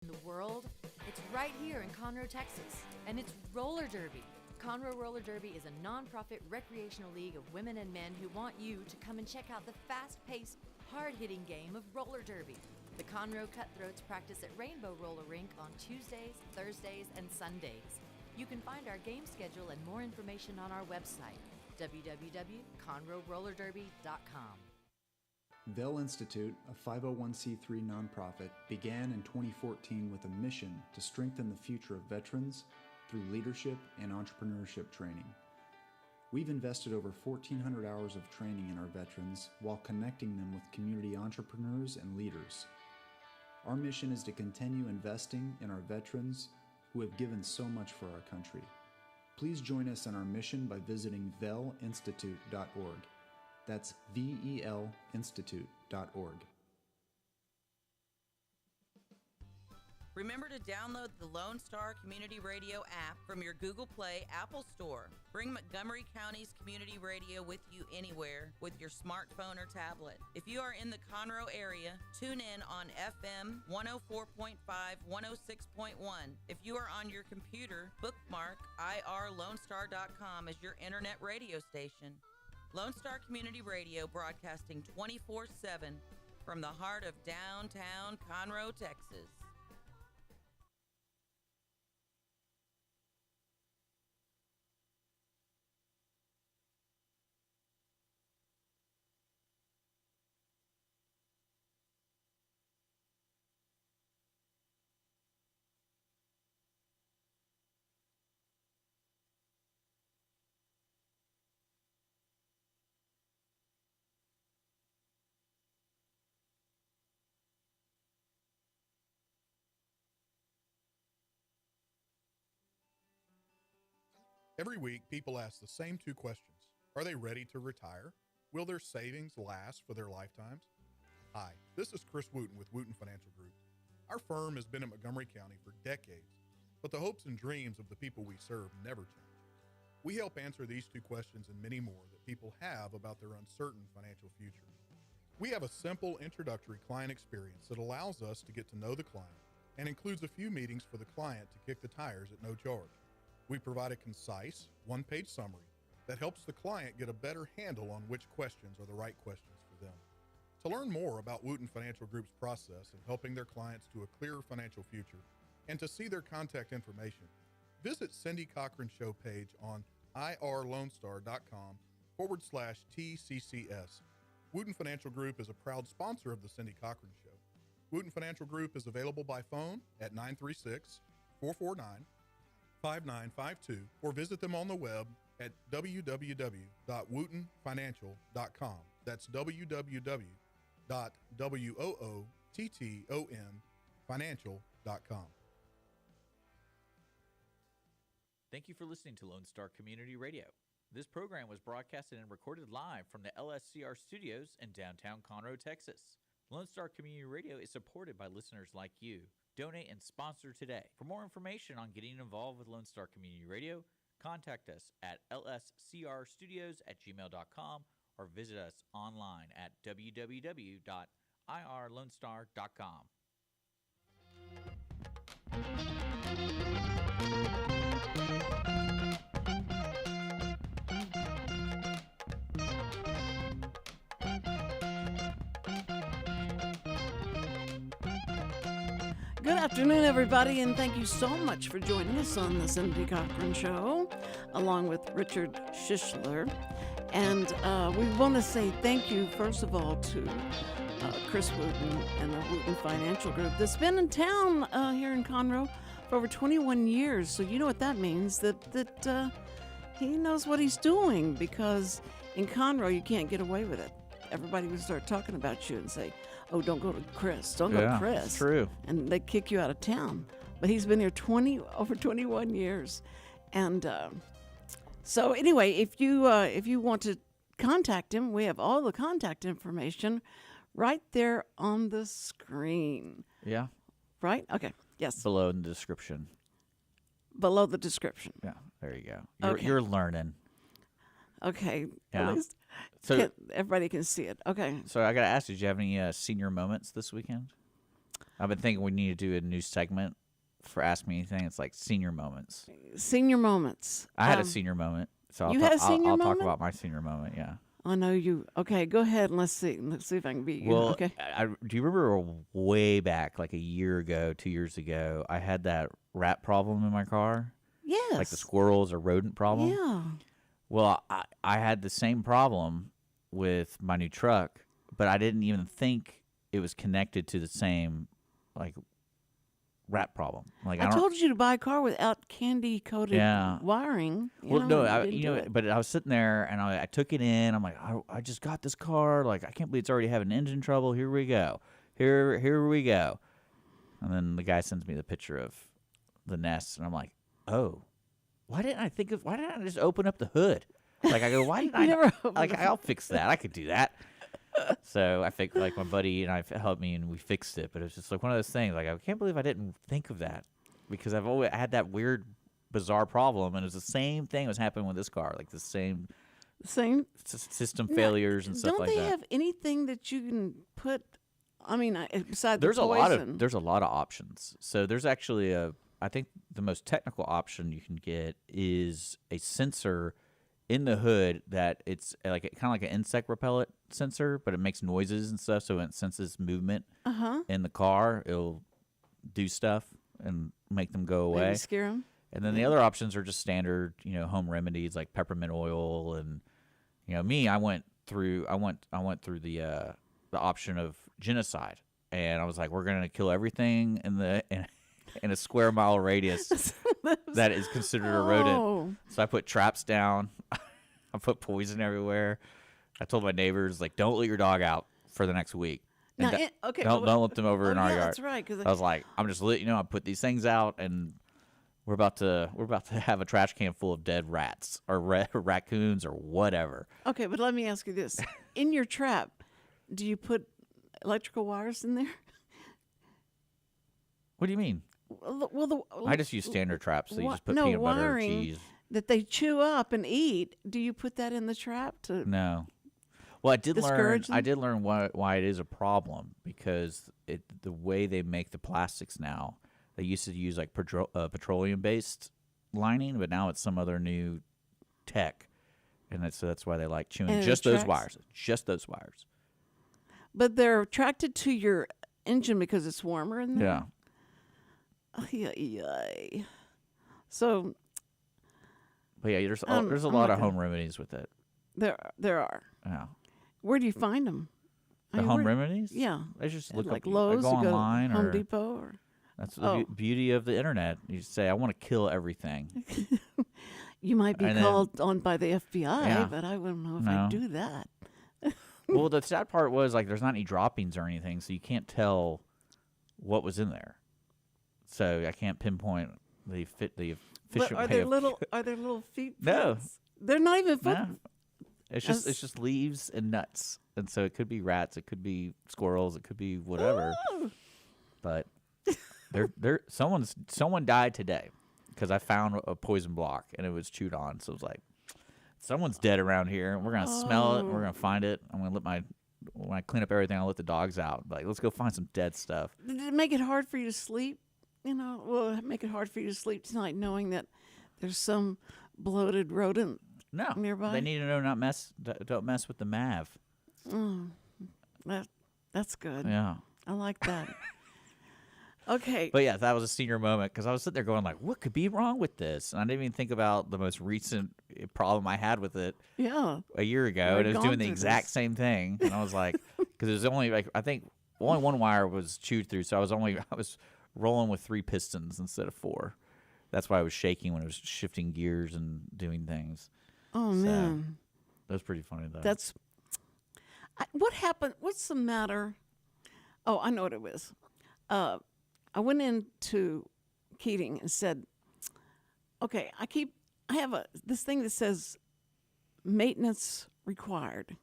in the world, it's right here in Conroe, Texas, and it's roller derby. Conroe Roller Derby is a nonprofit recreational league of women and men who want you to come and check out the fast-paced, hard-hitting game of roller derby. The Conroe Cutthroats practice at Rainbow Roller Rink on Tuesdays, Thursdays, and Sundays. You can find our game schedule and more information on our website, www.conroerollerderby.com. Vell Institute, a 501c3 nonprofit, began in 2014 with a mission to strengthen the future of veterans through leadership and entrepreneurship training. We've invested over 1,400 hours of training in our veterans while connecting them with community entrepreneurs and leaders. Our mission is to continue investing in our veterans who have given so much for our country. Please join us in our mission by visiting vellinstitute.org. That's VELinstitute.org. Remember to download the Lone Star Community Radio app from your Google Play Apple Store. Bring Montgomery County's community radio with you anywhere with your smartphone or tablet. If you are in the Conroe area, tune in on FM 104.5, 106.1. If you are on your computer, bookmark irlonestar.com as your internet radio station. Lone Star Community Radio, broadcasting 24/7 from the heart of downtown Conroe, Texas. Every week, people ask the same two questions. Are they ready to retire? Will their savings last for their lifetimes? Hi, this is Chris Wootton with Wootton Financial Group. Our firm has been in Montgomery County for decades, but the hopes and dreams of the people we serve never change. We help answer these two questions and many more that people have about their uncertain financial future. We have a simple introductory client experience that allows us to get to know the client and includes a few meetings for the client to kick the tires at no charge. We provide a concise, one-page summary that helps the client get a better handle on which questions are the right questions for them. To learn more about Wootton Financial Group's process in helping their clients to a clearer financial future and to see their contact information, visit Cindy Cochran's show page on irlonestar.com/TCCS. Wootton Financial Group is a proud sponsor of the Cindy Cochran Show. Wootton Financial Group is available by phone at 936-449-5952 or visit them on the web at www.woottonfinancial.com. That's www.woottonfinancial.com. Thank you for listening to Lone Star Community Radio. This program was broadcasted and recorded live from the LSCR studios in downtown Conroe, Texas. Lone Star Community Radio is supported by listeners like you. Donate and sponsor today. For more information on getting involved with Lone Star Community Radio, contact us at lscrstudios@gmail.com or visit us online at www.irlonestar.com. Good afternoon, everybody, and thank you so much for joining us on the Cindy Cochran Show, along with Richard Schischler. And we want to say thank you, first of all, to Chris Wootton and the Wootton Financial Group that's been in town here in Conroe for over 21 years. So you know what that means, that he knows what he's doing, because in Conroe you can't get away with it. Everybody would start talking about you and say, oh, don't go to Chris. Don't go to Chris. It's true. And they kick you out of town. But he's been here over 21 years. And so anyway, if you want to contact him, we have all the contact information right there on the screen. Yeah. Right? Okay. Yes. Below in the description. Below the description. Yeah. There you go. Okay. You're learning. Okay. Yeah. At least So everybody can see it. Okay. So I got to ask, did you have any senior moments this weekend? I've been thinking we need to do a new segment for Ask Me Anything. It's like senior moments. Senior moments. I had a senior moment, so you had a senior I'll moment? talk about my senior moment. Yeah. I know you. Okay, go ahead and let's see. Let's see if I can beat you. Well, Okay. do you remember way back, like a year ago, 2 years ago, I had that rat problem in my car? Yes. Like the squirrels or rodent problem? Yeah. Well, I had the same problem with my new truck, but I didn't even think it was connected to the same, like, rat problem. Like I told you to buy a car without candy-coated wiring. Well, but I was sitting there, and I took it in. I'm like, I just got this car. Like, I can't believe it's already having engine trouble. Here we go. Here we go. And then the guy sends me the picture of the nest, and I'm like, oh, why didn't I just open up the hood? Like, I go, why didn't I'll fix that. I could do that. So I think, like, my buddy and I helped me, and we fixed it. But it's just like one of those things. Like, I can't believe I didn't think of that, because I've always had that weird, bizarre problem, and it was the same thing was happening with this car. Like the same system failures and stuff like that. Don't they have anything that you can put? I mean, besides there's the poison. There's a lot of options. So there's actually I think the most technical option you can get is a sensor in the hood that it's like kind of like an insect repellent sensor, but it makes noises and stuff. So when it senses movement in the car, it'll do stuff and make them go away. Maybe scare them. And then the other options are just standard, home remedies like peppermint oil. And me, I went through the option of genocide, and I was like, we're gonna kill everything in a square mile radius that is considered a rodent. So I put traps down. I put poison everywhere. I told my neighbors, like, don't let your dog out for the next week. Now, don't let them over in our yard. That's right. I was like, I'm just letting you know, I put these things out, and we're about to have a trash can full of dead rats or raccoons or whatever. Okay, but let me ask you this: in your trap, do you put electrical wires in there? What do you mean? Well, I just use standard traps. So you just put peanut butter or cheese that they chew up and eat. Do you put that in the trap to? No. Well, I did learn. them? I did learn why it is a problem, because the way they make the plastics now. They used to use like petroleum-based lining, but now it's some other new tech, and that's why they like chewing just those wires. Just those wires. But they're attracted to your engine because it's warmer in there. Yeah. So. But yeah, there's a lot of home remedies with it. There are. Yeah. Where do you find them? Home remedies? Yeah. I just look like up, Lowe's, go online, Home or Depot, or. That's the beauty of the internet. You say, I want to kill everything. You might be called on by the FBI, but I wouldn't know if I'd do that. Well, the sad part was, like, there's not any droppings or anything, so you can't tell what was in there. So I can't pinpoint the efficient but are there little feet? No, they're not even foot. No. It's just leaves and nuts, and so it could be rats, it could be squirrels, it could be whatever. But someone died today because I found a poison block and it was chewed on. So it was like, someone's dead around here. We're gonna smell it. We're gonna find it. I'm gonna when I clean up everything, I'll let the dogs out. Like, let's go find some dead stuff. Did it make it hard for you to sleep? Will it make it hard for you to sleep tonight, knowing that there's some bloated rodent nearby? They need to know don't mess with the MAV. That's good. Yeah, I like that. Okay. But yeah, that was a senior moment, because I was sitting there going like, what could be wrong with this? And I didn't even think about the most recent problem I had with it a year ago. And it was doing the exact same thing. And I was like, because it was only like, I think only one wire was chewed through. So I was rolling with 3 pistons instead of 4. That's why I was shaking when it was shifting gears and doing things. Oh, man. That was pretty funny, though. What happened? What's the matter? Oh, I know what it was. I went into Keating and said, okay, I have this thing that says maintenance required.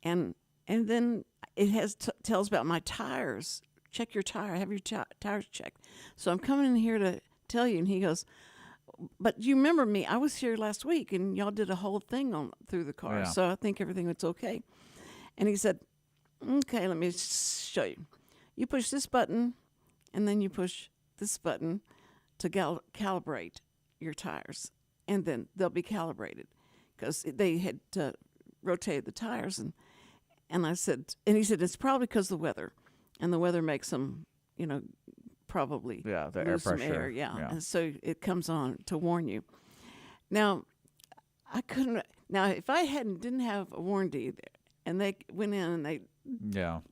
And then it tells about my tires. Check your tire. Have your tires checked. So I'm coming in here to tell you. And he goes, but you remember me. I was here last week, and y'all did a whole thing through the car. Yeah. So I think everything was okay. And he said, okay, let me show you. You push this button, and then you push this button to calibrate your tires, and then they'll be calibrated because they had rotated the tires, and I said, and he said it's probably because of the weather, and the weather makes them, probably the air lose some pressure. air, and so it comes on to warn you. Now, I couldn't. Now, if I didn't have a warranty, and they went in and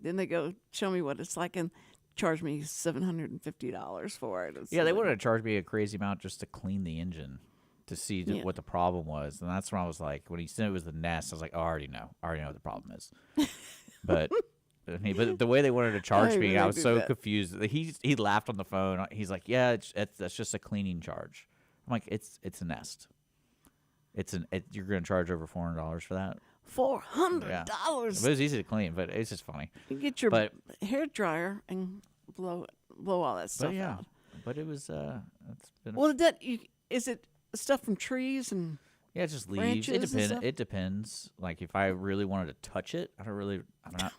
then they go show me what it's like and charge me $750 for it. Yeah, they wanted to charge me a crazy amount just to clean the engine to see what the problem was, and that's when I was like, when he said it was the nest, I was like, oh, I already know what the problem is. But the way they wanted to charge me, really I was so that. confused. He laughed on the phone. He's like, yeah, that's just a cleaning charge. I'm like, it's a nest. You're going to charge over $400 for that? $400. Yeah. It was easy to clean, but it's just funny. You get your hair dryer and blow all that stuff out. But it was it's been Well, is it stuff from trees and it's just leaves. branches and It stuff? depends. Like if I really wanted to touch it,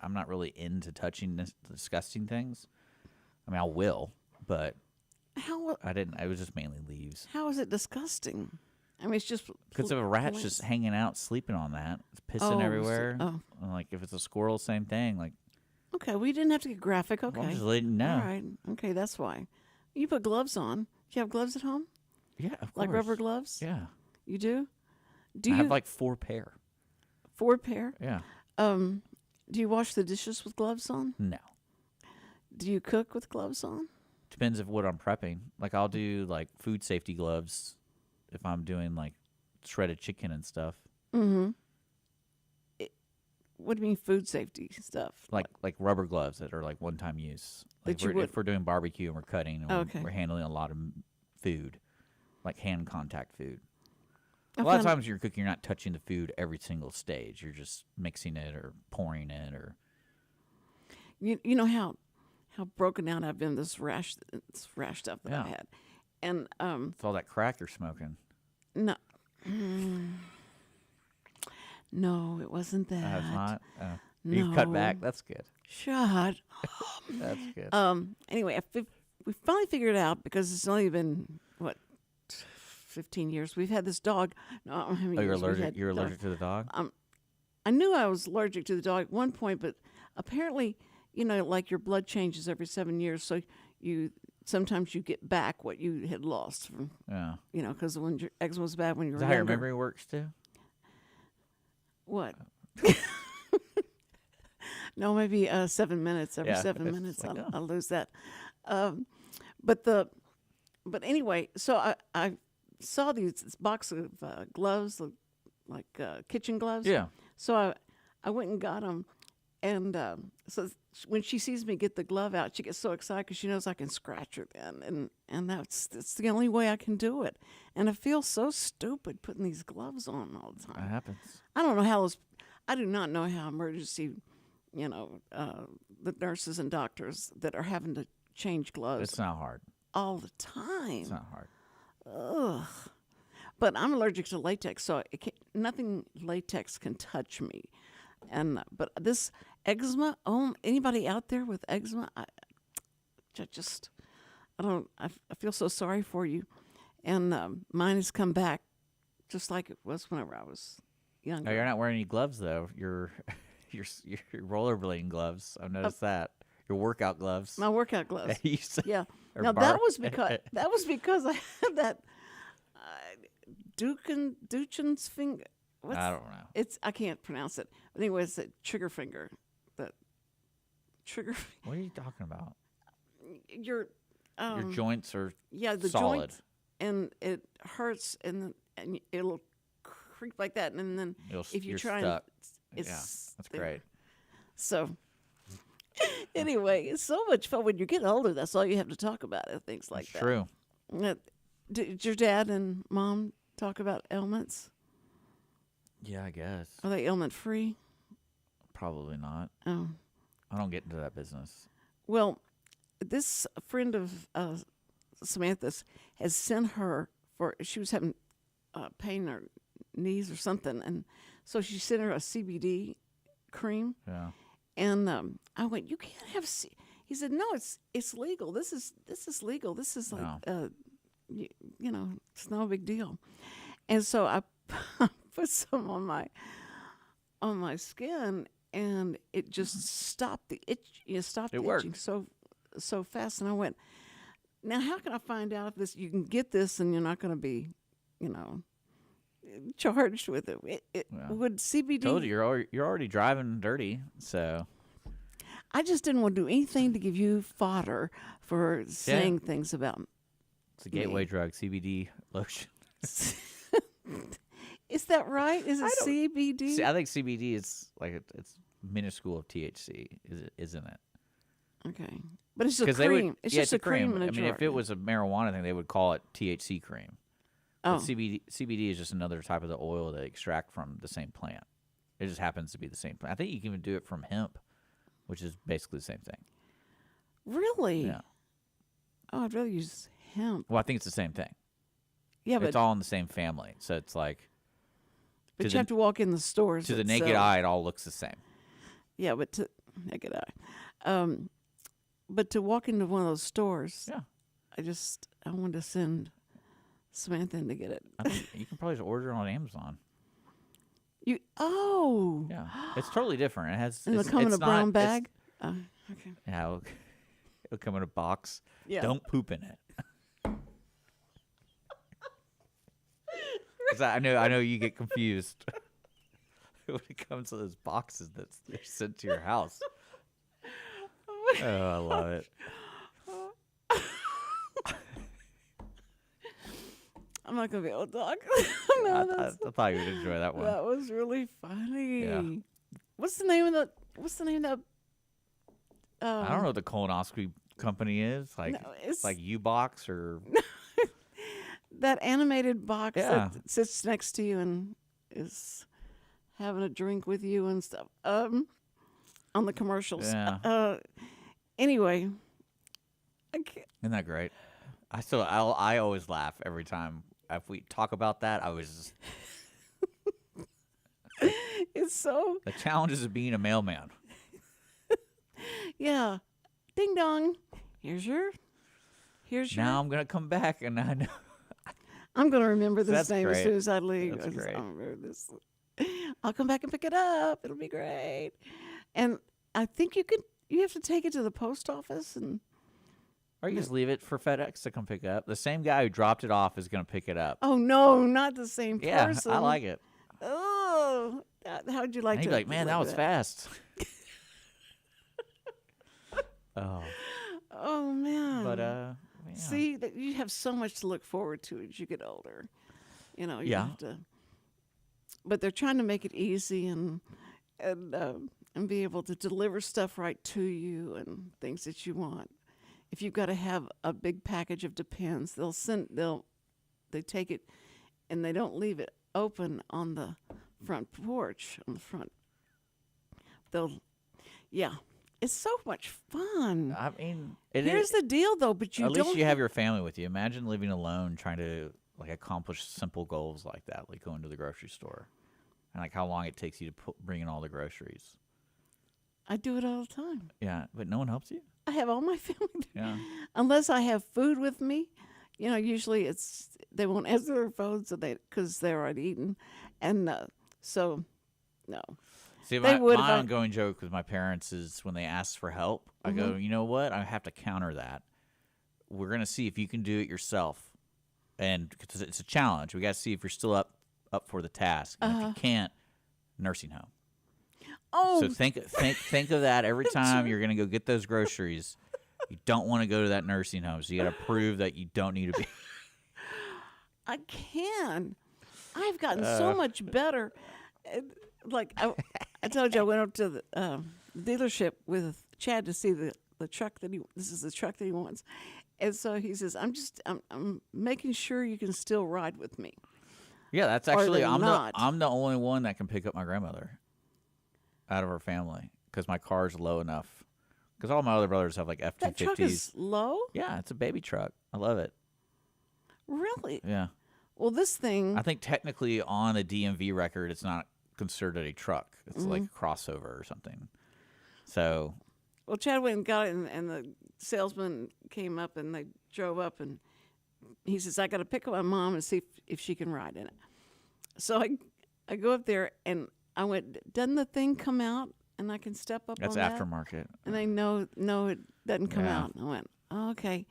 I'm not really into touching disgusting things. I mean, I will, but I didn't. It was just mainly leaves. How is it disgusting? I mean, it's just Because if a rat's just hanging out, sleeping on that, it's pissing everywhere. And like if it's a squirrel, same thing. Like, okay, we didn't have to get graphic. Okay, I'm just letting you know. All right. Okay, that's why. You put gloves on. Do you have gloves at home? Yeah, of course. Like rubber gloves? Yeah. You do? I have like 4 pair. 4 pair? Yeah. Do you wash the dishes with gloves on? No. Do you cook with gloves on? Depends of what I'm prepping. Like I'll do like food safety gloves if I'm doing like shredded chicken and stuff. Mm-hmm. What do you mean food safety stuff? Like rubber gloves that are like one-time use. Like if we're doing barbecue and we're cutting and we're handling a lot of food, like hand contact food. A lot of times you're cooking, you're not touching the food every single stage. You're just mixing it or pouring it or. You know how broken down I've been this rash stuff that I had, and it's all that crack you're smoking. No, no, it wasn't that. That's not. No. You've cut back. That's good. Shut. That's good. Anyway, we finally figured it out because it's only been 15 years. We've had this dog. No, how many you're years allergic. You're allergic to the dog. I knew I was allergic to the dog at one point, but apparently, like your blood changes every 7 years, so sometimes you get back what you had lost from. Yeah. Because when your eczema was bad when you were younger. Is that how your memory works too? What? No, maybe 7 minutes. Every 7 minutes, like, I'll lose that. But anyway, so I saw this box of gloves, like kitchen gloves. Yeah. So I went and got them, and so when she sees me get the glove out, she gets so excited because she knows I can scratch her then, and that's the only way I can do it. And I feel so stupid putting these gloves on all the time. That happens. I don't know I do not know how emergency, the nurses and doctors that are having to change gloves. It's not hard. All the time. It's not hard. Ugh. But I'm allergic to latex, so nothing latex can touch me. And but this eczema, anybody out there with eczema, I feel so sorry for you. And mine has come back just like it was whenever I was younger. Oh, you're not wearing any gloves though. You're rollerblading gloves. I've noticed that. Your workout gloves. My workout gloves. Yeah. Now that was because I had that Duchen's finger. I don't know. I can't pronounce it. But anyway, it's a trigger finger. That trigger. What are you talking about? Your joints are the solid. joint, and it hurts, and it'll creep like that, and then if you try, stuck. It's that's great. So. Anyway, it's so much fun when you get older. That's all you have to talk about. Things like that. True. Did your dad and mom talk about ailments? Yeah, I guess. Are they ailment free? Probably not. Oh, I don't get into that business. Well, this friend of Samantha's has sent her she was having pain in her knees or something, and so she sent her a CBD cream. Yeah. And I went, you can't have He said, "No, it's legal. This is legal. This is like you know, it's no big deal." And so I put some on my skin, and it just stopped the itch. You know, stopped the itching so fast. And I went, "Now, how can I find out if this? You can get this, and you're not going to be, you know, charged with it. Would CBD?" Told you you're already driving dirty, so. I just didn't want to do anything to give you fodder for saying things about. It's a gateway drug, CBD lotion. Is that right? Is it CBD? See, I think CBD is like it's minuscule of THC, isn't it? Okay, but it's a cream. It's just a cream in a jar. I mean, if it was a marijuana thing, they would call it THC cream. But CBD is just another type of the oil they extract from the same plant. It just happens to be the same plant. I think you can even do it from hemp, which is basically the same thing. Really? Yeah. Oh, I'd rather use hemp. Well, I think it's the same thing. Yeah, but it's all in the same family, so it's like. But you have to walk in the stores. To the naked eye, it all looks the same. Yeah, but to naked eye, but to walk into one of those stores, I wanted to send Samantha in to get it. I think you can probably just order it on Amazon. Yeah, it's totally different. It has. It'll come in a brown bag. Okay. Yeah, it'll come in a box. Yeah. Don't poop in it. 'Cause I know you get confused when it comes to those boxes that they're sent to your house. Oh, I love it. I'm not gonna be able to talk. I thought you would enjoy that one. That was really funny. Yeah. What's the name of that? I don't know what the colonoscopy company is. Like, No, it's- like U-Box or That animated box that sits next to you and is having a drink with you and stuff. On the commercials. Yeah. Anyway, I can't. Isn't that great? I always laugh every time if we talk about that. I was just, It's so. the challenges of being a mailman. Yeah. Ding dong. Here's your. Now I'm gonna come back and I know. I'm gonna remember this That's name as great. soon as I leave. That's great. I'll remember this. I'll come back and pick it up. It'll be great. And I think you have to take it to the post office and. Or you just leave it for FedEx to come pick it up. The same guy who dropped it off is going to pick it up. Oh no, not the same Yeah, person. I like it. Oh, how'd you like And to? he'd be like, man, that was fast. Oh. Oh man. But, yeah. See, that you have so much to look forward to as you get older. You know, you Yeah. have to. But they're trying to make it easy and be able to deliver stuff right to you and things that you want. If you've got to have a big package of Depends, they take it and they don't leave it open on the front porch on the front. It's so much fun. I mean, Here's the deal, though, but at least you have your family with you. Imagine living alone, trying to like accomplish simple goals like that, like going to the grocery store, and like how long it takes you to bring in all the groceries. I do it all the time. Yeah, but no one helps you. I have all my family there. Yeah. Unless I have food with me, you know. Usually, they won't answer their phones because they're already eaten, and so no. See, They my would if I- ongoing joke with my parents is when they ask for help, I go, you know what? I have to counter that. We're going to see if you can do it yourself. And because it's a challenge, we got to see if you're still up for the task. And if you can't, nursing home. Oh, So think of that every time you're going to go get those groceries. You don't want to go to that nursing home. So you got to prove that you don't need to be. I can. I've gotten so much better. Like I told you, I went up to the dealership with Chad to see the truck that this is the truck that he wants, and so he says, I'm making sure you can still ride with me. Yeah, that's Or actually they're not. I'm the only one that can pick up my grandmother out of her family because my car's low enough. Because all my other brothers have like F-250s. That truck is low? Yeah, it's a baby truck. I love it. Really? Yeah. Well, this thing. I think technically on a DMV record, it's not considered a truck. It's like a crossover or something. So Well, Chad went and got it, and the salesman came up, and they drove up, and he says, I got to pick up my mom and see if she can ride in it. So I go up there, and I went, doesn't the thing come out, and I can step up That's on that? aftermarket. And they no, it doesn't come out. And I went, oh, okay.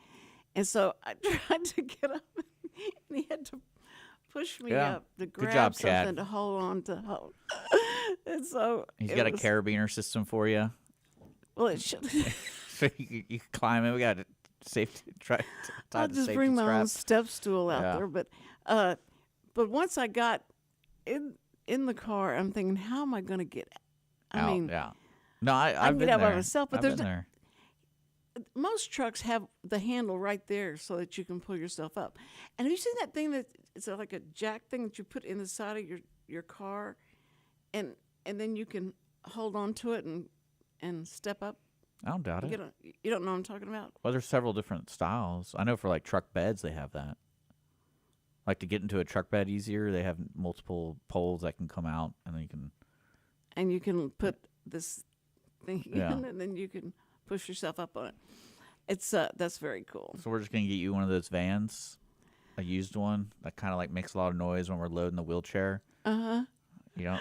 And so I tried to get up, and he had to push me up to grab job, something Chad. to hold on to. And so He's got a carabiner system for you. Well, it should. So you can climb in. We got a safety. I'll just bring my own step stool out there. But once I got in the car, I'm thinking, how am I going to get out? I mean, no, I I've can been get out there. by myself, but I've there's been there. most trucks have the handle right there so that you can pull yourself up. And have you seen that thing that it's like a jack thing that you put in the side of your car, and then you can hold on to it and step up? I don't doubt it. You don't know what I'm talking about? Well, there's several different styles. I know for like truck beds, they have that. Like to get into a truck bed easier, they have multiple poles that can come out, and then you can. And you can put this thing Yeah. in, and then you can push yourself up on it. It's that's very cool. So we're just gonna get you one of those vans, a used one that kind of like makes a lot of noise when we're loading the wheelchair. You know.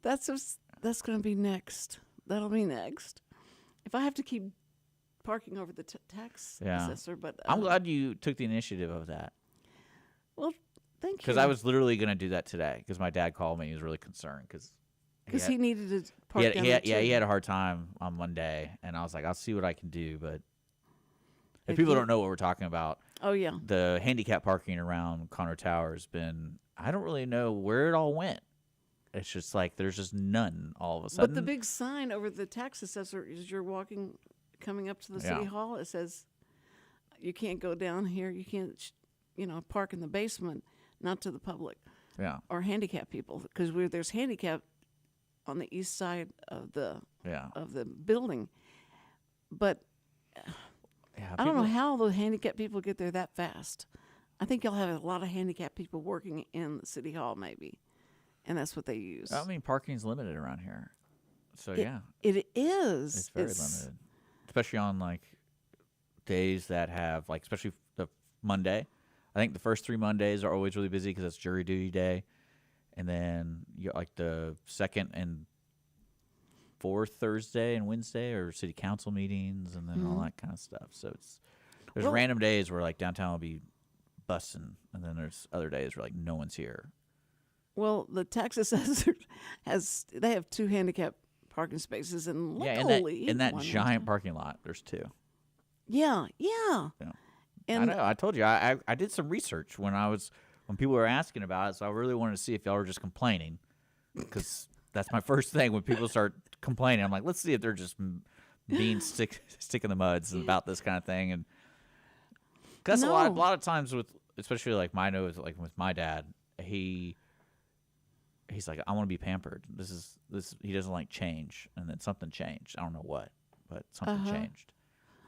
That's going to be next. That'll be next. If I have to keep parking over the tax assessor, but I'm glad you took the initiative of that. Well, thank you. Because I was literally going to do that today. Because my dad called me. He was really concerned because he needed to park down there too. He had a hard time on Monday, and I was like, I'll see what I can do. But if people don't know what we're talking about, the handicap parking around Conroe Tower has been. I don't really know where it all went. It's just like there's just none all of a sudden. But the big sign over the tax assessor is you're coming up to the city hall. It says you can't go down here. You can't, park in the basement, not to the public. Yeah. Or handicap people, because there's handicap on the east side of the building. But I don't know how the handicap people get there that fast. I think you'll have a lot of handicap people working in the city hall, maybe. And that's what they use. I mean, parking's limited around here. So, It is. It's very limited. Especially on, like, days that have, like, especially the Monday. I think the first 3 Mondays are always really busy because it's jury duty day. And then, the second and fourth Thursday and Wednesday are city council meetings and then all that kind of stuff. So, there's random days where, like, downtown will be busting. And then there's other days where, like, no one's here. Well, the tax assessor they have 2 handicap parking spaces, and luckily in that giant parking lot, there's 2. Yeah. I And know. I told you. I did some research when people were asking about it, so I really wanted to see if y'all were just complaining, because that's my first thing when people start complaining. I'm like, let's see if they're just being stick in the muds about this kind of thing, and because a lot of times with especially like my nose, like with my dad, He's like, I want to be pampered. This. He doesn't like change, and then something changed. I don't know what, but something changed,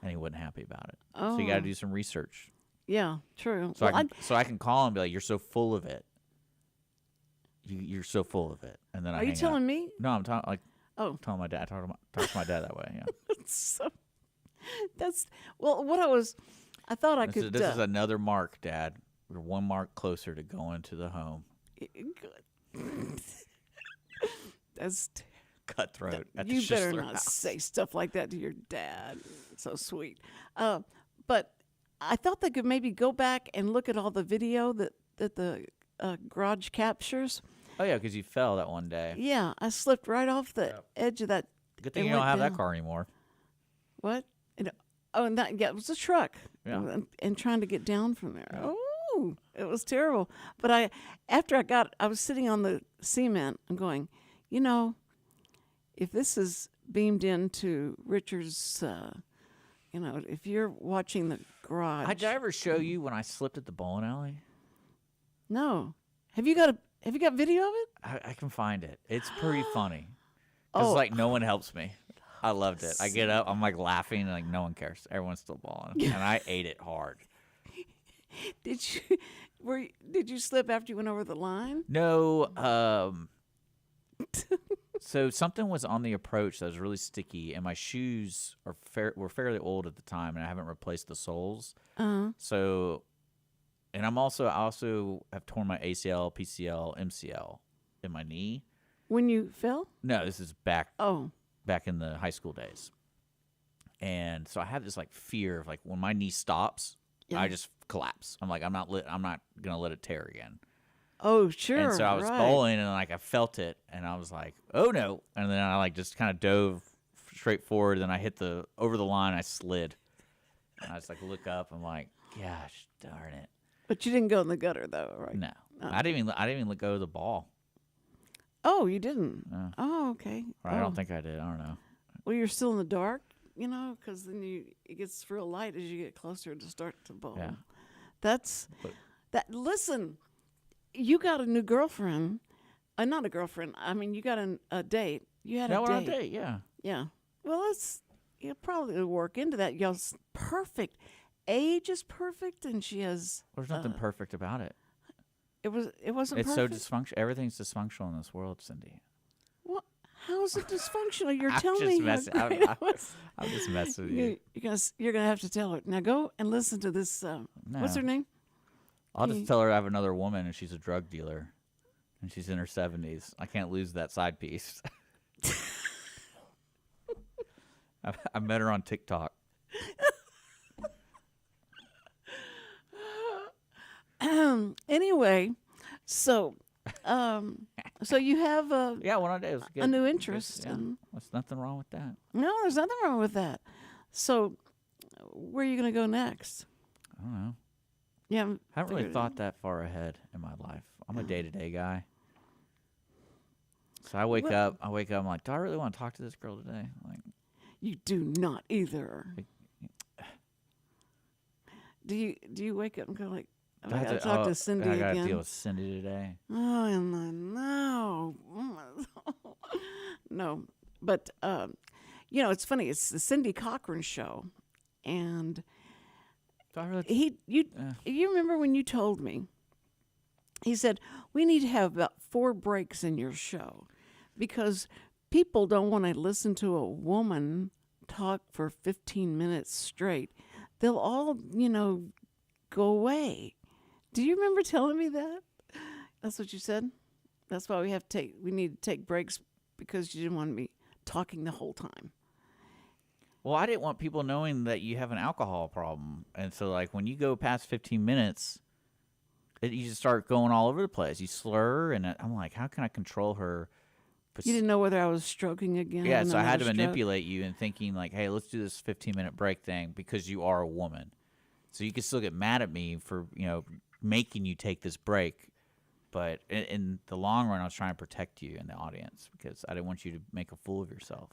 and he wasn't happy about it. So you got to do some research. Yeah, true. So I can call him and be like, "You're so full of it. You're so full of it." And then are you telling me? No, I'm talking like. Oh, telling my dad. Talk to my dad that way. Yeah. I thought I could. This is another mark, Dad. We're 1 mark closer to going to the home. Good. That's cutthroat. You better not say stuff like that to your dad. So sweet. But I thought they could maybe go back and look at all the video that the garage captures. Oh yeah, because you fell that one day. Yeah, I slipped right off the edge of that. Good thing you don't have that car anymore. What? It was a truck. Yeah. And trying to get down from there. Yeah. Oh, it was terrible. But I was sitting on the cement and going, if this is beamed into Richard's, if you're watching the garage. Did I ever show you when I slipped at the bowling alley? No. Have you got video of it? I can find it. It's pretty funny. Because no one helps me. I loved it. I get up, I'm like laughing, and like no one cares. Everyone's still bawling, and I ate it hard. Did you slip after you went over the line? No. So something was on the approach that was really sticky, and my shoes were fairly old at the time, and I haven't replaced the soles. So, and I also have torn my ACL, PCL, MCL in my knee. When you fell? No, this is back Oh. back in the high school days. And so I have this like fear of like when my knee stops, Yeah. I just collapse. I'm like, I'm not gonna let it tear again. Oh, sure. And so I was right. bowling, and like I felt it, and I was like, "Oh no!" And then I like just kind of dove straight forward. Then I hit over the line. I slid, and I just like look up. I'm like, "Gosh darn it!" But you didn't go in the gutter, though, right? No, Oh. I didn't even let go of the ball. Oh, you didn't? No. Oh, okay. Or I don't think I did. I don't know. Well, you're still in the dark, because then it gets real light as you get closer to start to bowl. Yeah. That's But- that. Listen, you got a new girlfriend. Not a girlfriend. I mean, you got a date. You had Yeah, a we're on date. a date. Yeah. Yeah. Well, you'll probably work into that. Y'all's perfect. Age is perfect, and she has. There's nothing perfect about it. It wasn't. It's perfect? so dysfunctional. Everything's dysfunctional in this world, Cindy. What? How is it dysfunctional? You're I'm telling just me messing- how I'm- great I'm- it was. I'm just messing with you. You're gonna have to tell her. Now go and listen to this. What's her No. name? I'll just tell her I have another woman, and she's a drug dealer, and she's in her 70s. I can't lose that side piece. I met her on TikTok. Anyway, so you have Yeah, one day it was good. a new Good, interest. Yeah, And there's nothing wrong with that. no, there's nothing wrong with that. So, where are you gonna go next? I don't know. Yeah, I haven't really thought that far ahead in my life. I'm a day-to-day guy. So I wake up, I'm like, do I really want to talk to this girl today? Like, You do not either. Do you wake up and go like, I gotta talk to Cindy I gotta again? deal with Cindy today. Oh, and I know. No, but it's funny. It's the Cindy Cochran show, and Do I really? you remember when you told me? He said we need to have about 4 breaks in your show because people don't want to listen to a woman talk for 15 minutes straight. They'll all, go away. Do you remember telling me that? That's what you said? That's why we need to take breaks because you didn't want me talking the whole time. Well, I didn't want people knowing that you have an alcohol problem. And so, like, when you go past 15 minutes, you just start going all over the place. You slur, and I'm like, how can I control her? You didn't know whether I was stroking again. Yeah, and so I had another to stroke? manipulate you and thinking, like, hey, let's do this 15-minute break thing because you are a woman. So you can still get mad at me for, making you take this break. But in the long run, I was trying to protect you in the audience because I didn't want you to make a fool of yourself.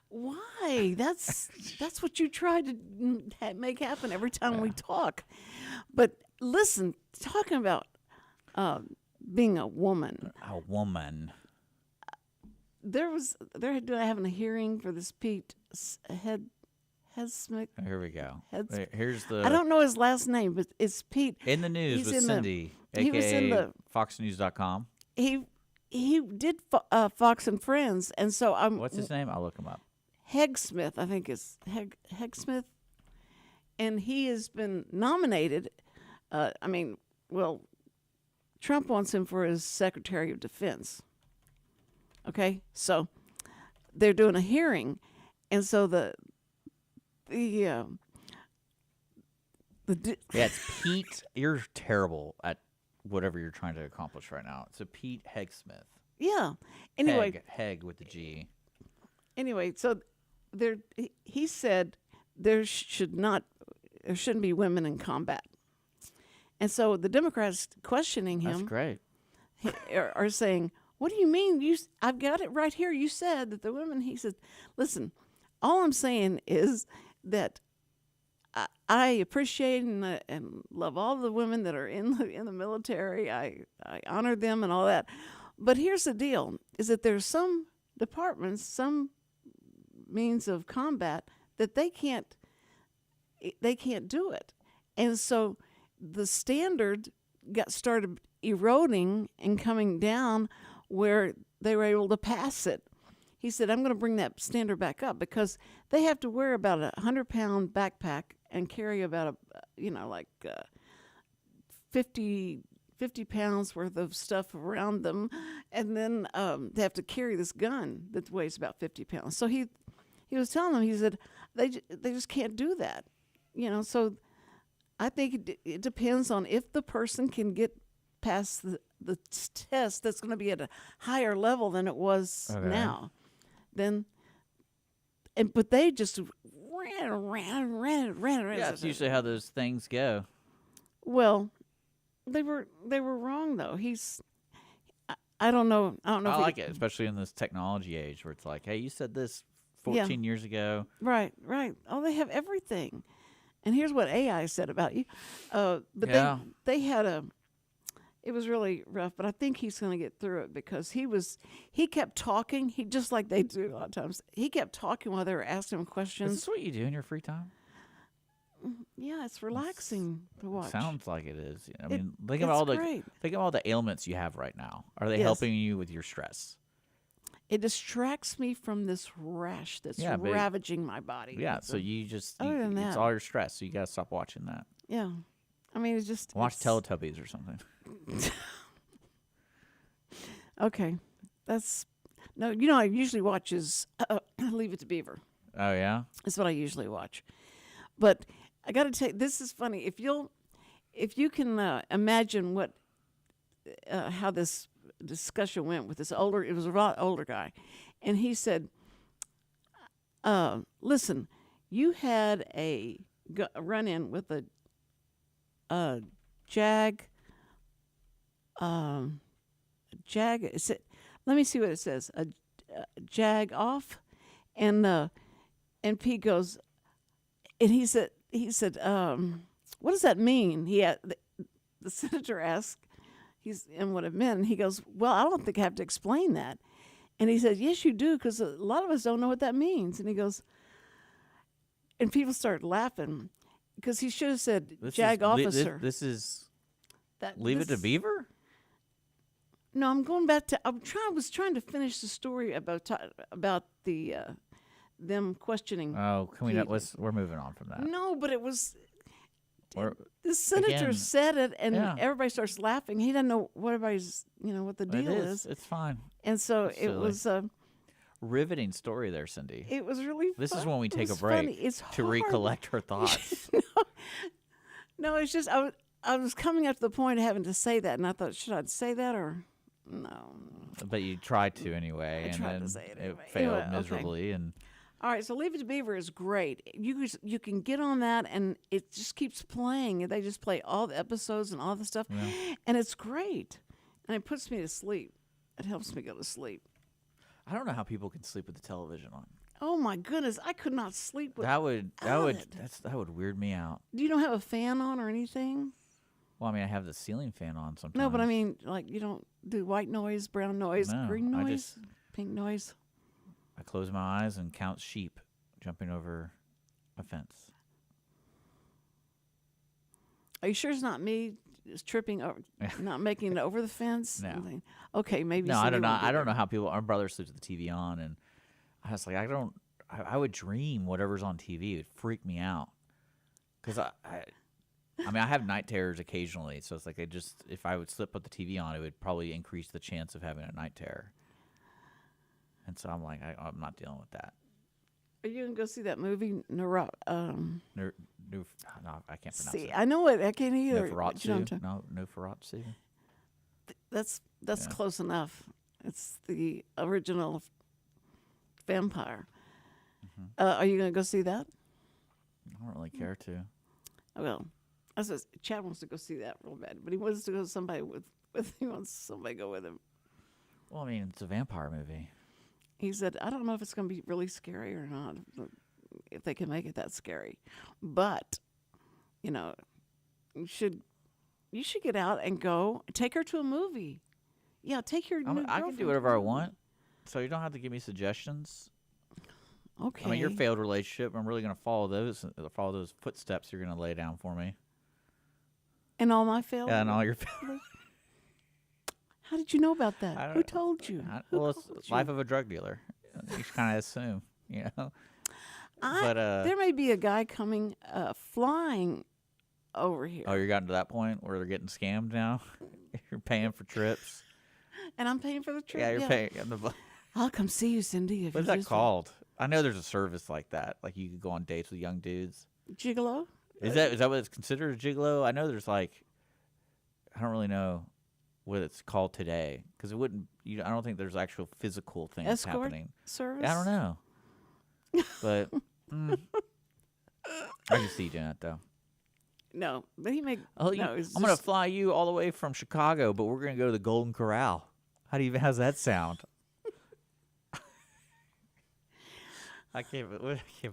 Why? That's what you try to make happen every time we talk. But listen, talking about being a woman. A woman. They're having a hearing for this Pete Hegsmith. Here we go. Heads- Here's the. I don't know his last name, but it's Pete. In the news He's with in the- Cindy, he was in a.k.a. the- FoxNews.com. He did Fox and Friends, and so I'm. What's his name? I'll look him up. Hegsmith, I think it's Hegsmith, and he has been nominated. Trump wants him for his Secretary of Defense. Okay, so they're doing a hearing, and so Yeah, it's Pete. You're terrible at whatever you're trying to accomplish right now. It's a Pete Hegsmith. yeah. Anyway, Heg with the G. Anyway, so he said there shouldn't be women in combat, and so the Democrats questioning him. That's great. are saying, "What do you mean? I've got it right here. You said that the women." He said, "Listen, all I'm saying is that I appreciate and love all the women that are in the military. I honor them and all that. But here's the deal: is that there's some departments, some means of combat that they can't do it, and so the standard started eroding and coming down, where they were able to pass it. He said, I'm going to bring that standard back up because they have to wear about a 100-pound backpack and carry about 50 pounds worth of stuff around them. And then they have to carry this gun that weighs about 50 pounds. So he was telling them, he said, they just can't do that. So I think it depends on if the person can get past the test that's going to be at a higher level than it was now. But they just ran. Yeah, that's usually how those things go. Well, they were wrong though. I don't know. I like it, especially in this technology age where it's like, hey, you said this 14 years ago. Right. Oh, they have everything. And here's what AI said about you. But they had it was really rough, but I think he's going to get through it because he kept talking. He just like they do a lot of times. He kept talking while they were asking him questions. Is this what you do in your free time? Yeah, it's relaxing to watch. Sounds like it is. I mean, think of all the ailments you have right now. Are they helping you with your stress? It distracts me from this rash that's ravaging my body. Yeah, so you just than that, it's all your stress. So you got to stop watching that. Yeah, I mean it's just watch Teletubbies or something. Okay, I usually watch is Leave It to Beaver. Oh yeah, that's what I usually watch. But I got to tell you, this is funny. If you can imagine what how this discussion went with this it was a lot older guy, and he said, "Listen, you had a run-in with a Jag." Let me see what it says. A Jag off, and Pete goes, and he said, what does that mean? The senator asked, and what it meant, and he goes, well, I don't think I have to explain that. And he said, yes, you do, because a lot of us don't know what that means. And he goes, and people started laughing because he should have said Jag officer. This is Leave It to Beaver. No, I'm going back to. I was trying to finish the story about the them questioning. Oh, can we not? We're moving on from that. No, but it was. The senator said it, and everybody starts laughing. He doesn't know what everybody's, what the deal is. It's fine. And so it was a riveting story there, Cindy. It was really. This is when we take a break to recollect her thoughts. No, it's just I was coming up to the point of having to say that, and I thought, should I say that or no? But you tried to anyway, I and tried then to say it anyway. failed miserably. And all right, so Leave It to Beaver is great. You can get on that, and it just keeps playing. They just play all the episodes and all the stuff, and it's great. And it puts me to sleep. It helps me go to sleep. I don't know how people can sleep with the television on. Oh my goodness, I could not sleep with that would weird me out. Do you don't have a fan on or anything? Well, I mean, I have the ceiling fan on sometimes. No, but I mean, like, you don't do white noise, brown noise, green noise, pink noise. I close my eyes and count sheep jumping over a fence. Are you sure it's not me just tripping over, not making it over the fence? No. Okay, maybe. No, I don't know. I don't know how people. Our brother sleeps with the TV on, and I was like, I would dream whatever's on TV. It would freak me out because I mean, I have night terrors occasionally, so it's like if I would slip put the TV on, it would probably increase the chance of having a night terror. And so I'm like, I'm not dealing with that. Are you gonna go see that movie? No, I can't pronounce it. I know it. I can't either. Nosferatu. That's close enough. It's the original vampire. Mm-hmm. Are you gonna go see that? I don't really care to. Well, Chad wants to go see that real bad, but he wants to go somebody he wants somebody to go with him. Well, I mean, it's a vampire movie. He said, I don't know if it's going to be really scary or not, if they can make it that scary. But, you should get out and go. Take her to a movie. Yeah, take your new I can do whatever I want, so you don't have to give me suggestions. Okay. I mean, your failed relationship, I'm really going to follow those footsteps you're going to lay down for me. And all my failed? Yeah, and all your failed. How did you know about that? I don't- Who told you? Who well, it's called life you? of a drug dealer. You just kind of assume, but There may be a guy coming flying over here, oh, you're gotten to that point where they're getting scammed now. You're paying for trips. and I'm paying for the trip. Yeah, you're paying. I'll come see you, Cindy. If What's you that just called? I know there's a service like that. Like you could go on dates with young dudes. Gigolo? Is that what it's considered a gigolo? I know there's like, I don't really know what it's called today because it wouldn't. I don't think there's actual physical things Escort happening. service? Yeah, I don't know, but I can see you doing that though. No, but he make. Oh, no, it's I'm gonna just- fly you all the way from Chicago, but we're gonna go to the Golden Corral. How's that sound? I can't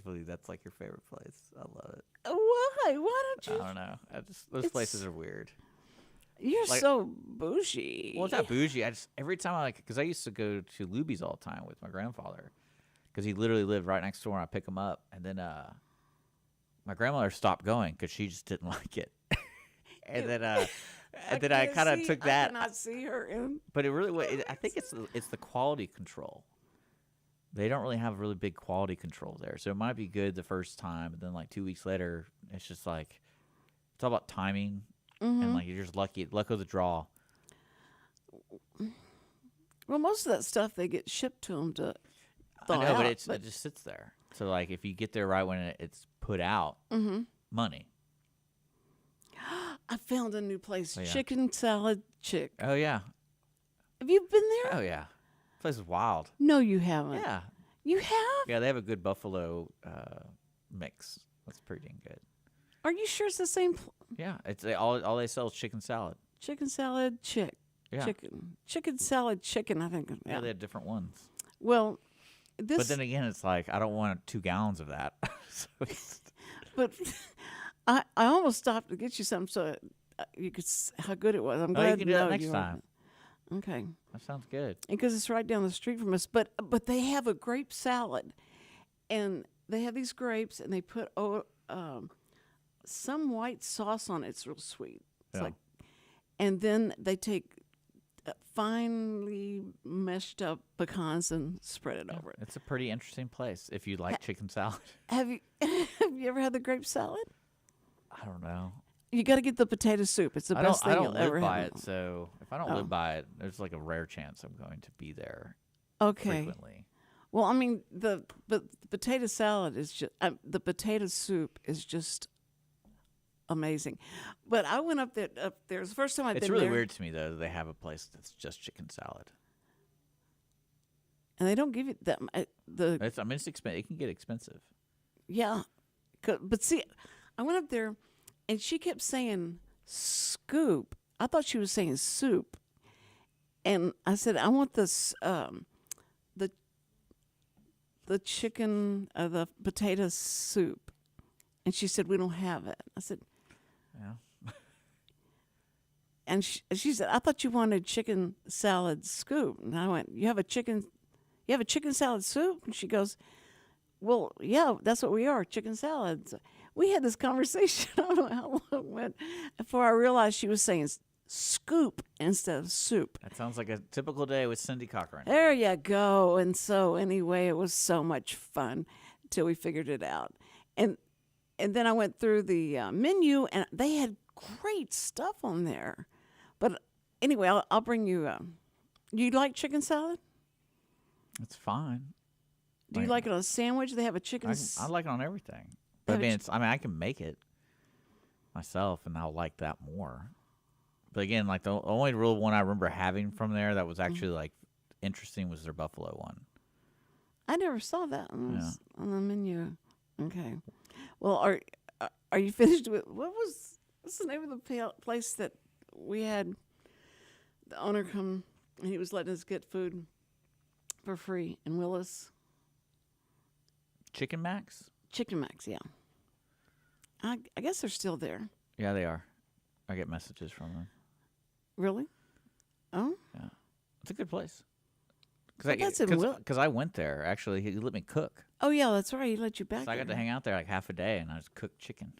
believe that's like your favorite place. I love it. Why? Why don't I you? don't know. Those places are weird. You're like- so bougie. Well, it's not bougie. Every time because I used to go to Luby's all the time with my grandfather, because he literally lived right next door, and I pick him up, and then my grandmother stopped going because she just didn't like it, and then I kind of took that. I cannot see her in. But it really, I think it's the quality control. They don't really have really big quality control there, so it might be good the first time, but then like 2 weeks later, it's just like it's all about timing, and like you're just luck of the draw. Well, most of that stuff they get shipped to them to thaw I know, out, but it just sits there. So like if you get there right when it's put out, money. I found a new place, Oh, yeah. Chicken Salad Chick. Oh yeah, Have you been there? oh yeah. This place is wild. No, you haven't. Yeah, You have? yeah. They have a good buffalo mix. That's pretty dang good. Are you sure it's the same Yeah, all they sell is chicken salad. Chicken Salad Chick? Yeah. Chicken Salad Chicken, I think. Yeah, Yeah. they have different ones. Well, this. But then again, it's like I don't want 2 gallons of that. So But I almost stopped to get you something so you could how good it was. I'm glad you can do that know next you time. Okay. That sounds good. Because it's right down the street from us. But they have a grape salad, and they have these grapes, and they put some white sauce on it. It's real sweet. It's Yeah. like, and then they take finely meshed up pecans and spread it over it. It's a pretty interesting place if you like chicken salad. Have you ever had the grape salad? I don't know. You got to get the potato soup. It's the best I thing don't you'll live ever by have. it, so if I don't Oh. live by it, there's like a rare chance I'm going to be there Okay. frequently. Well, I mean, the potato salad is just the potato soup is just amazing. But I went up there. It was the first time I'd It's been really there, weird to me though that they have a place that's just chicken salad. and they don't give you that. It's expensive. It can get expensive. Yeah, but see, I went up there, and she kept saying scoop. I thought she was saying soup, and I said I want this the chicken the potato soup, and she said we don't have it. I said. Yeah. And she said, "I thought you wanted chicken salad scoop." And I went, "You have a chicken salad soup?" And she goes, "Well, yeah, that's what we are, chicken salads." We had this conversation. I don't know how long it went before I realized she was saying scoop instead of soup. That sounds like a typical day with Cindy Cochran. There you go. And so anyway, it was so much fun until we figured it out. And then I went through the menu, and they had great stuff on there. But anyway, I'll bring you. You like chicken salad? It's fine. Do you like it on a sandwich? They have a chicken. I like it on everything. But Have a I can make it myself, and I'll like that more. But again, like the only real one I remember having from there that was actually like interesting was their buffalo one. I never saw that on, Yeah. on the menu. Okay. Well, are you finished with what's the name of the place that we had the owner come and he was letting us get food for free in Willis? Chicken Max? Chicken Max, yeah. I guess they're still there. Yeah, they are. I get messages from them. Really? Oh, Yeah, it's a good place. But that's in Will- Because I went there. Actually, he let me cook. oh yeah, that's right. He let you back. So I got to there. hang out there like half a day, and I just cooked chicken.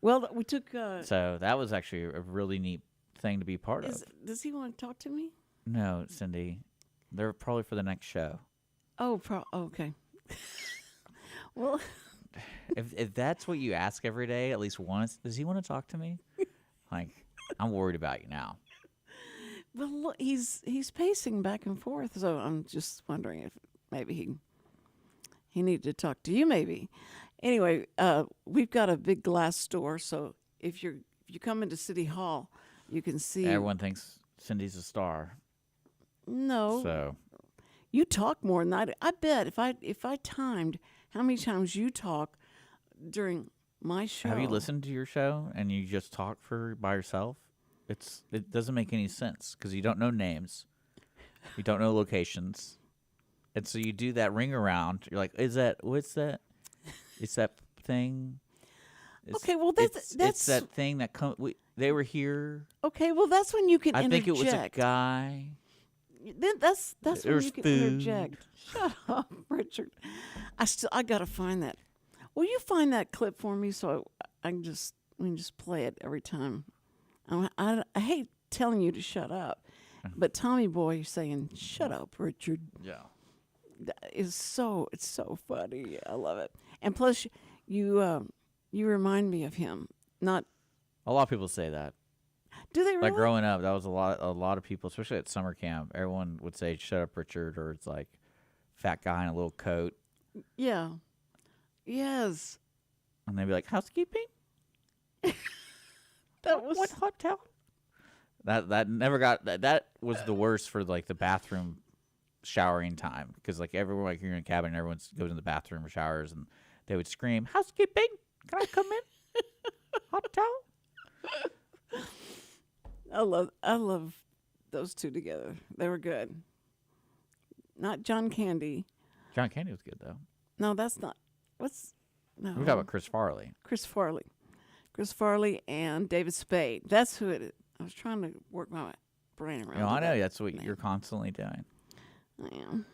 Well, we took. So that was actually a really neat thing to be part of. Does he want to talk to me? No, Cindy. They're probably for the next show. Oh, okay. Well, If that's what you ask every day, at least once, does he want to talk to me? Like, I'm worried about you now. well, look, he's pacing back and forth, so I'm just wondering if maybe he needed to talk to you. Maybe. Anyway, we've got a big glass door, so if you come into City Hall, you can see. Everyone thinks Cindy's a star. No. So You talk more than I do. I bet if I timed how many times you talk during my show. have you listened to your show and you just talk by yourself? It doesn't make any sense because you don't know names, you don't know locations, and so you do that ring around. You're like, what's that? It's that thing. Okay, well it's that thing that they were here. Okay, well that's when you can I interject. think it was a guy. Then that's when There's you can food. interject. Shut up, Richard. I gotta find that. Will you find that clip for me so we can just play it every time? I hate telling you to shut up, but Tommy Boy saying "Shut up, Richard." Yeah. It's so funny. I love it. And plus, you remind me of him. Not A lot of people say that. do they really? Like growing up, that was a lot of people, especially at summer camp. Everyone would say, "Shut up, Richard," or it's like fat guy in a little coat, Yeah. Yes. and they'd be like, "Housekeeping? That was What hotel?" That never got that was the worst for like the bathroom showering time because like everyone like you're in a cabin, everyone goes in the bathroom or showers, and they would scream, "Housekeeping, can I come in? Hotel?" I love those two together. They were good. Not John Candy. John Candy was good though. No, that's not. No. We're talking about Chris Farley. Chris Farley and David Spade. That's who it is. I was trying to work my brain around. I know that that's what name. you're constantly doing. I am.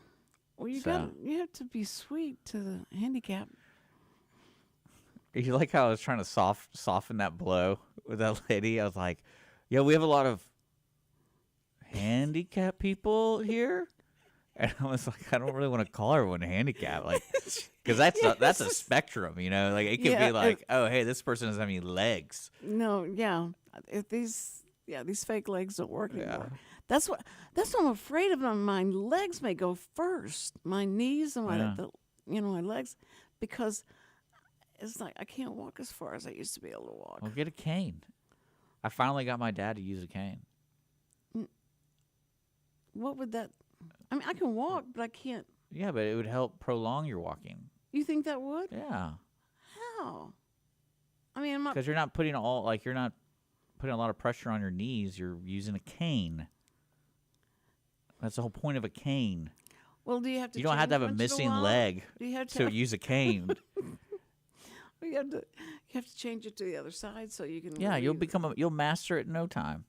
Well, you So- you have to be sweet to the handicap. You like how I was trying to soften that blow with that lady? I was like, "Yeah, we have a lot of handicapped people here," and I was like, "I don't really want to call everyone handicapped, like, because that's a spectrum, you know. Like, it could Yeah, be like, oh, hey, this person doesn't have any legs. No, yeah. If these fake legs don't work Yeah. anymore. That's what I'm afraid of. My legs may go first. My knees and Yeah. my legs, because it's like I can't walk as far as I used to be able to walk. Well, get a cane. I finally got my dad to use a cane. What would that? I mean, I can walk, but I can't. Yeah, but it would help prolong your walking. You think that would? Yeah, How? I mean, I'm not. because you're not putting a lot of pressure on your knees. You're using a cane. That's the whole point of a cane. Well, do you have to? You don't have to have a change once in missing while? leg Do you have to? to use a cane. You have to change it to the other side so you can. Yeah, you'll master it in no time.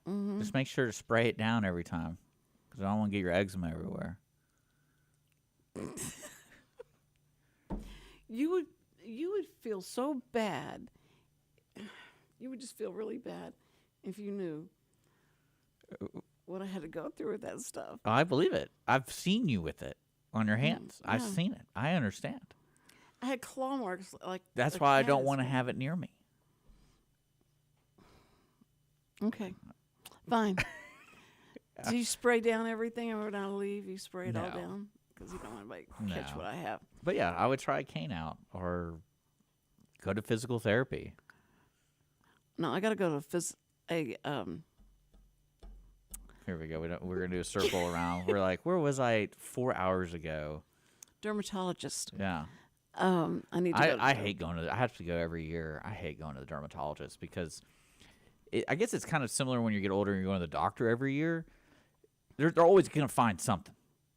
Mm-hmm. Just make sure to spray it down every time, because I don't want to get your eczema everywhere. You would feel so bad. You would just feel really bad if you knew what I had to go through with that stuff. I believe it. I've seen you with it on your hands. I've yeah. seen it. I understand. I had claw marks like. That's a why I cat don't has want to got. have it near me. Okay, fine. Do you spray down everything every time I leave? You spray it all No. down because you don't want to catch No. what I have. But yeah, I would try a cane out or go to physical therapy. No, I got to go to Here we go. We're gonna do a circle around. We're like, where was I 4 hours ago? dermatologist. Yeah. I need to. Go to I hate going to. I have to go every year. I hate going to the dermatologist because I guess it's kind of similar when you get older and you're going to the doctor every year. They're always gonna find something.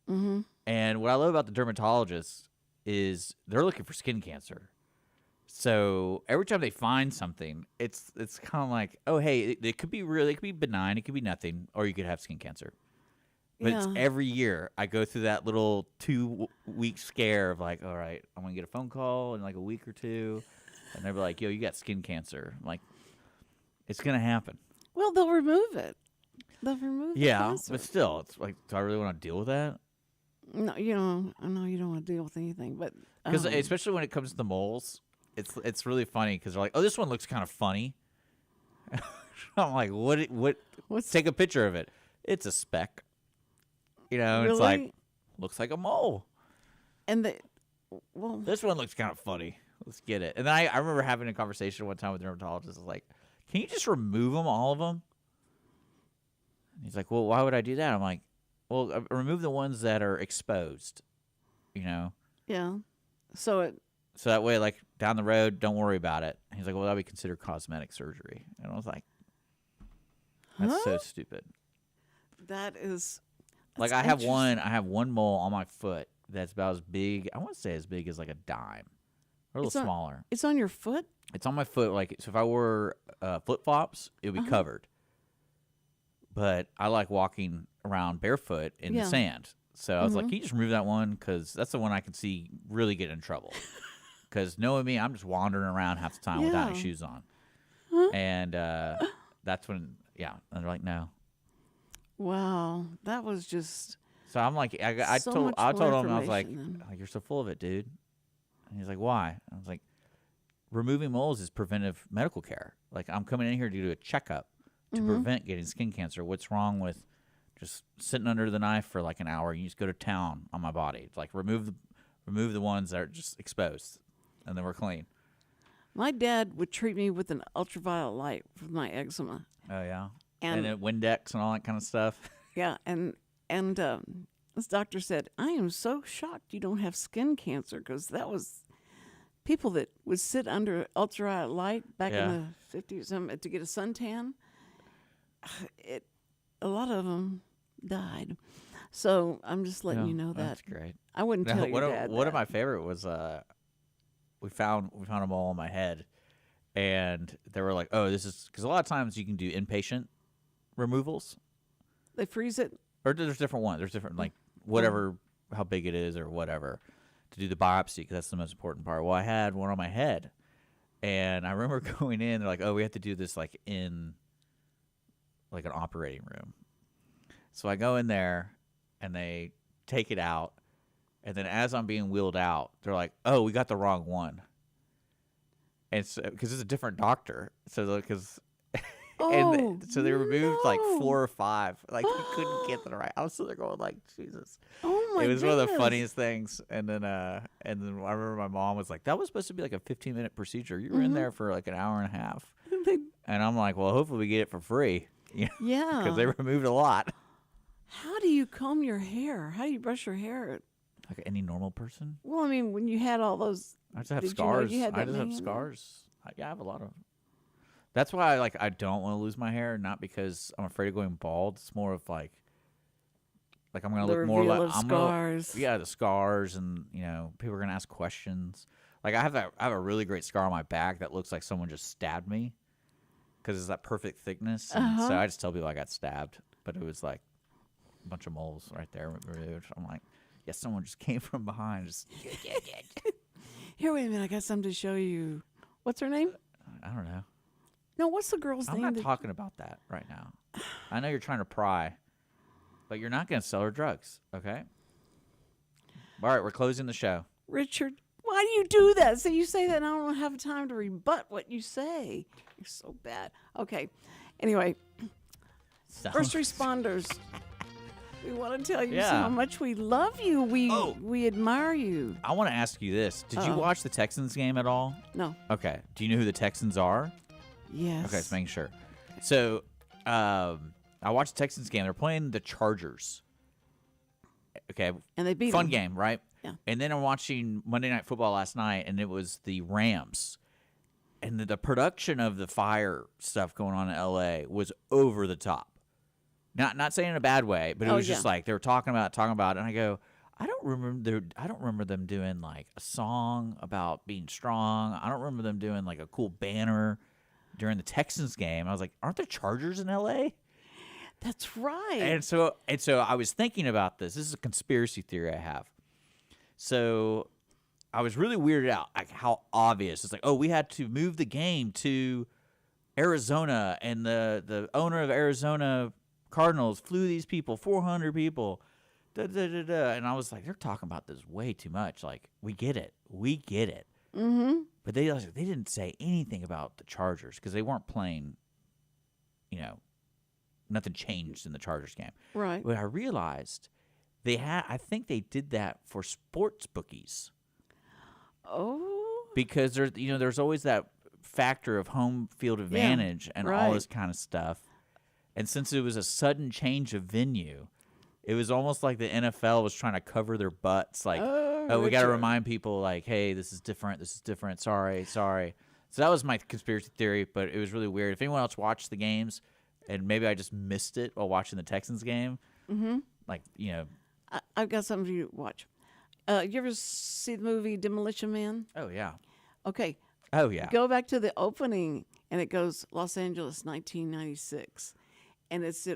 Mm-hmm. And what I love about the dermatologists is they're looking for skin cancer. So every time they find something, it's kind of like, oh, hey, it could be real, it could be benign, it could be nothing, or you could have skin cancer. But it's Yeah. every year I go through that little 2-week scare of like, all right, I'm going to get a phone call in like a week or two. And they'll be like, yo, you got skin cancer. I'm like, it's going to happen. Well, they'll remove it. They've removed the Yeah, cancer. but still, it's like, do I really want to deal with that? No, I know you don't want to deal with anything, but Because especially when it comes to the moles, it's really funny because they're like, oh, this one looks kind of funny. I'm like, what's take a picture of it. It's a speck. really? It's like, looks like a mole. And This one looks kind of funny. Let's get it. And then I remember having a conversation one time with the dermatologist. I was like, can you just remove them, all of them? And he's like, well, why would I do that? I'm like, well, remove the ones that are exposed, yeah, so that way, like, down the road, don't worry about it. And he's like, well, that'll be considered cosmetic surgery. And I was like, that's so stupid. that is Like, I have one mole on my foot that's about as big. I want to say as big as like a dime, or a little smaller. It's on your foot. It's on my foot. Like, so if I wore flip flops, it would be covered. But I like walking around barefoot in the sand. So I was like, can you just remove that one? Because that's the one I can see really get in trouble. Because knowing me, I'm just wandering around half the time without any shoes on. And that's when, and they're like, no. Wow, that was just. So I'm like, I told him, I was like, you're so full of it, dude. And he's like, why? I was like, removing moles is preventive medical care. Like, I'm coming in here to do a checkup to prevent getting skin cancer. What's wrong with just sitting under the knife for like an hour? You just go to town on my body. It's like, remove the ones that are just exposed, and then we're clean. My dad would treat me with an ultraviolet light for my eczema. Oh yeah, and Windex and all that kind of stuff. Yeah, and this doctor said, I am so shocked you don't have skin cancer, because that was people that would sit under ultraviolet light back in the 50s to get a suntan. A lot of them died. So I'm just letting you know that. That's great. I wouldn't tell your dad One of my favorite was we found a mole on my head, and they were like, oh, this is because a lot of times you can do inpatient removals. They freeze it? Or there's different ones. There's different, like, whatever, how big it is or whatever, to do the biopsy, because that's the most important part. Well, I had one on my head, and I remember going in, they're like, oh, we have to do this, like, in, like, an operating room. So I go in there, and they take it out, and then as I'm being wheeled out, they're like, oh, we got the wrong one. And so, because it's a different doctor. So, because... so they removed like 4 or 5. Like, you couldn't get them right. I was sitting there going like, Jesus. Oh my! It was one of the funniest things. And then I remember my mom was like, that was supposed to be like a 15-minute procedure. You were in there for like an hour and a half. And I'm like, well, hopefully we get it for free. Yeah. Because they removed a lot. How do you comb your hair? How do you brush your hair? Like any normal person. Well, I mean, when you had all those, I just have did scars. You know you had I that just have many? scars. I have a lot of them. That's why I don't want to lose my hair, not because I'm afraid of going bald. It's more of like I'm gonna look more like scars. The scars, and people are gonna ask questions. Like I have a really great scar on my back that looks like someone just stabbed me, because it's that perfect thickness. And so I just tell people I got stabbed, but it was like a bunch of moles right there removed. I'm like, yeah, someone just came from behind. Just Here, wait a minute. I got something to show you. What's her name? I don't know. No, what's the girl's I'm name? not talking about that right now. I know you're trying to pry, but you're not going to sell her drugs, okay? All right, we're closing the show. Richard, why do you do that? So you say that and I don't have time to rebut what you say. You're so bad. Okay. Anyway, first responders, we want to tell you how much we love you. We admire you. I want to ask you this. Did you watch the Texans game at all? No. Okay. Do you know who the Texans are? Yes. Okay, just making sure. So, I watched the Texans game. They're playing the Chargers. Okay. And they beat Fun them. game, right? Yeah. And then I'm watching Monday Night Football last night, and it was the Rams. And the production of the fire stuff going on in L.A. was over the top. Not saying in a bad way, but it was just like they were talking about it, and I go, I don't remember them doing like a song about being strong. I don't remember them doing like a cool banner during the Texans game. I was like, aren't there Chargers in LA? That's right. And so I was thinking about this. This is a conspiracy theory I have. So I was really weirded out, like how obvious. It's like, oh, we had to move the game to Arizona, and the owner of Arizona Cardinals flew these people, 400 people. Da, da, da, da. And I was like, they're talking about this way too much. Like, we get it. Mm-hmm. But they didn't say anything about the Chargers because they weren't playing, nothing changed in the Chargers game. Right. But I realized I think they did that for sports bookies. Oh. Because there's always that factor of home field advantage and all this kind of stuff. And since it was a sudden change of venue, it was almost like the NFL was trying to cover their butts. Like, we got to remind people, like, hey, this is different. Sorry. So that was my conspiracy theory, but it was really weird. If anyone else watched the games, and maybe I just missed it while watching the Texans game, like, I've got something for you to watch. You ever see the movie Demolition Man? Oh, yeah. Okay. Oh, yeah. Go back to the opening, and it goes Los Angeles, 1996, and it's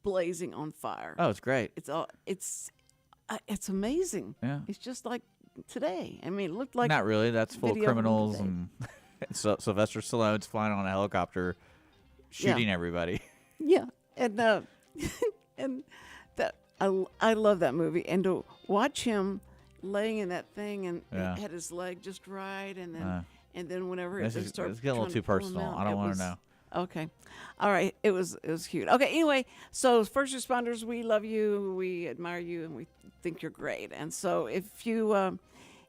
blazing on fire. Oh, it's great. It's amazing. Yeah. It's just like today. I mean, it looked like not really. That's full of video from criminals today. and Sylvester Stallone's flying on a helicopter, shooting everybody. Yeah, and and that I love that movie, and to watch him laying in that thing and he had his leg just right, and then whenever it It's starts getting a little too personal. I don't want to know. Okay, all right, it was cute. Okay, anyway, so first responders, we love you, we admire you, and we think you're great. And so if you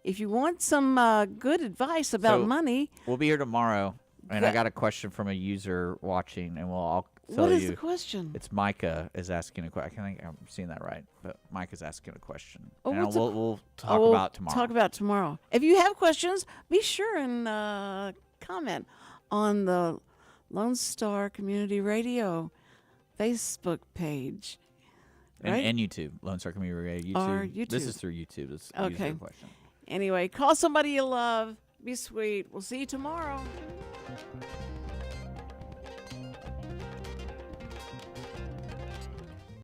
want some good advice about money, we'll be here tomorrow. And I got a question from a user watching, and I'll tell you. What is the question? It's Micah is asking a question. I think I'm seeing that right, but Micah's asking a question. Oh, and what's we'll talk about tomorrow. Talk about tomorrow. If you have questions, be sure and comment on the Lone Star Community Radio Facebook page. Right? And YouTube, Lone Star Community Radio. Or YouTube. This is through YouTube. This Okay. user question. Anyway, call somebody you love. Be sweet. We'll see you tomorrow.